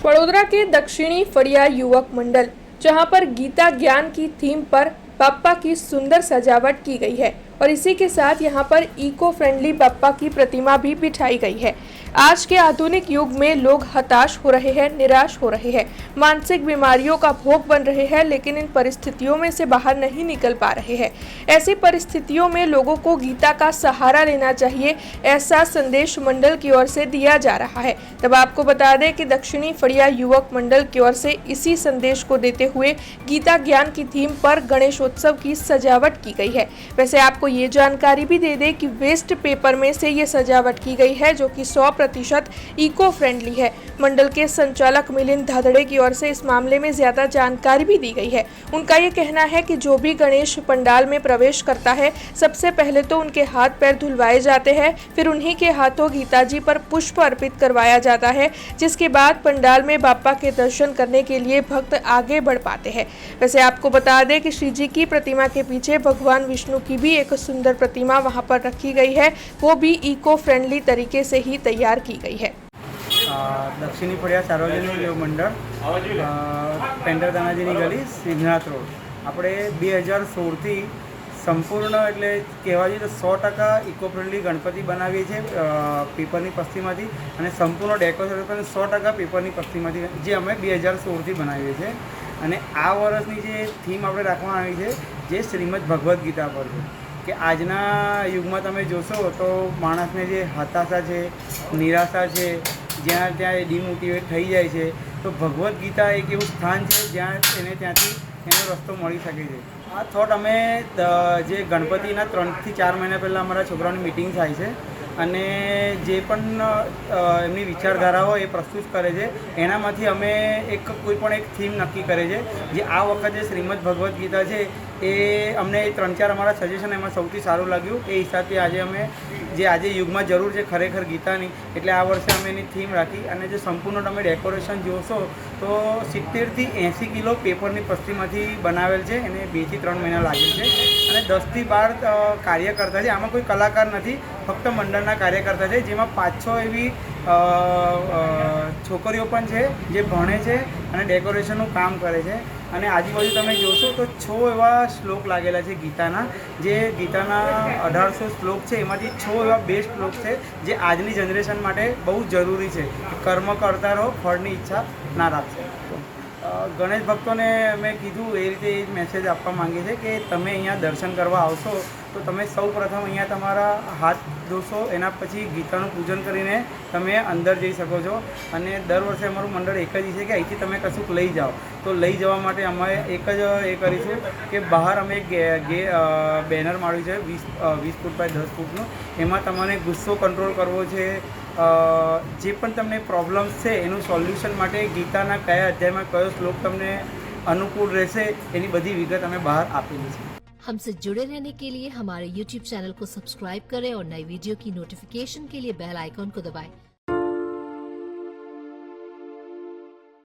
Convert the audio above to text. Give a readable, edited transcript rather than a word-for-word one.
वडोदरा के दक्षिणी फड़िया युवक मंडल, जहां पर गीता ज्ञान की थीम पर बाप्पा की सुंदर सजावट की गई है और इसी के साथ यहां पर इको फ्रेंडली बाप्पा की प्रतिमा भी बिठाई गई है। आज के आधुनिक युग में लोग हताश हो रहे हैं, निराश हो रहे हैं, मानसिक बीमारियों का भोग बन रहे हैं, लेकिन इन परिस्थितियों में से बाहर नहीं निकल पा रहे हैं। ऐसी परिस्थितियों में लोगों को गीता का सहारा लेना चाहिए, ऐसा संदेश मंडल की ओर से दिया जा रहा है। तब आपको बता दें कि दक्षिणी फड़िया युवक मंडल की ओर से इसी संदेश को देते हुए गीता ज्ञान की थीम पर गणेशोत्सव की सजावट की गई है। वैसे आपको ये जानकारी भी दे दें कि वेस्ट पेपर में से ये सजावट की गई है, जो कि 100% इको फ्रेंडली है। मंडल के संचालक मिलिंद धादड़े की ओर से इस मामले में ज्यादा जानकारी भी दी गई है। उनका ये कहना है कि जो भी गणेश पंडाल में प्रवेश करता है, सबसे पहले तो उनके हाथ पैर धुलवाए जाते हैं, फिर उन्हीं के हाथों गीता जी पर पुष्प अर्पित करवाया जाता है, जिसके बाद पंडाल में बाप्पा के दर्शन करने के लिए भक्त आगे बढ़ पाते हैं। वैसे आपको बता दें कि श्री जी की प्रतिमा के पीछे भगवान विष्णु की भी एक सुंदर प्रतिमा वहां पर रखी गई है, वो भी इको फ्रेंडली तरीके से ही तैयार की गई है। दक्षिणी फड़िया सार्वजनिक योग मंडल पेंटर तानाजीनी गली सिद्धनाथ रोड આપણે 2016 સંપૂર્ણ એટલે કહેવા જઈએ તો 100% ઇકો ફ્રેન્ડલી ગણપતિ બનાવીએ છીએ પેપરની પસ્તીમાંથી અને સંપૂર્ણ ડેકોરેશન પણ 100% પેપરની પસ્તીમાંથી જે અમે 2016થી બનાવીએ છીએ અને આ વર્ષની જે થીમ આપણે રાખવામાં આવી છે જે શ્રીમદ ભગવદ્ ગીતા પર છે કે આજના યુગમાં તમે જોશો તો માણસને જે હતાશા છે, નિરાશા છે, જ્યાં ત્યાં ડિમોટિવેટ થઈ જાય છે, તો ભગવદ્ ગીતા એક એવું સ્થાન છે જ્યાં એને ત્યાંથી એનો રસ્તો મળી શકે છે। આ થોટ અમે જે ગણપતિના 3 થી 4 મહિના પહેલાં અમારા છોકરાઓની મિટિંગ થાય છે અને જે પણ એમની વિચારધારા હોય એ પ્રસ્તુત કરે છે, એનામાંથી અમે કોઈ પણ એક થીમ નક્કી કરે છે જે આ વખતે શ્રીમદ ભગવદ્ ગીતા છે એ અમને 3-4 અમારા સજેશન એમાં સૌથી સારું લાગ્યું। એ હિસાબથી આજે અમે જે આજે યુગમાં જરૂર છે ખરેખર ગીતાની, એટલે આ વર્ષે અમે એની થીમ રાખી અને જે સંપૂર્ણ તમે ડેકોરેશન જોશો તો 70 થી 80 કિલો પેપરની પસ્તીમાંથી બનાવેલ છે, એને 2 થી 3 મહિના લાગેલ છે અને 10 થી 12 કાર્યકર્તા છે। આમાં કોઈ કલાકાર નથી, ફક્ત મંડળના કાર્યકર્તા છે, જેમાં 5-6 એવી છોકરીઓ પણ છે જે ભણે છે અને ડેકોરેશનનું કામ કરે છે અને આજુબાજુ તમે જોશો તો 6 એવા શ્લોક લાગેલા છે ગીતાના, જે ગીતાના 1800 શ્લોક છે, એમાંથી 6 એવા બેસ્ટ શ્લોક છે જે આજની જનરેશન માટે બહુ જરૂરી છે। કર્મ કરતા રહો, ફળની ઈચ્છા ના રાખશો। ગણેશ ભક્તોને અમે કીધું એ રીતે એ જ મેસેજ આપવા માંગીએ છીએ કે તમે અહીંયા દર્શન કરવા આવશો તો તમે સૌ પ્રથમ અહીંયા તમારા હાથ ધોશો, એના પછી ગીતાનું પૂજન કરીને તમે અંદર જઈ શકો છો અને દર વર્ષે અમારું મંડળ એક જ છે કે અહીંથી તમે કશુંક લઈ જાઓ, તો લઈ જવા માટે અમે એક જ એ કરીશું કે બહાર અમે એક બેનર માર્યું છે 20 ફૂટ બાય 10 ફૂટનું, એમાં તમારે ગુસ્સો કંટ્રોલ કરવો છે, જે પણ તમને પ્રોબ્લેમ્સ છે એનું સોલ્યુશન માટે ગીતાના કયા અધ્યાયમાં કયો શ્લોક તમને अनुकूल रहसे एनी बधी विगत हमें बाहर आपेली है। हमसे जुड़े रहने के लिए हमारे YouTube चैनल को सब्सक्राइब करें और नई वीडियो की नोटिफिकेशन के लिए बेल आइकॉन को दबाएं।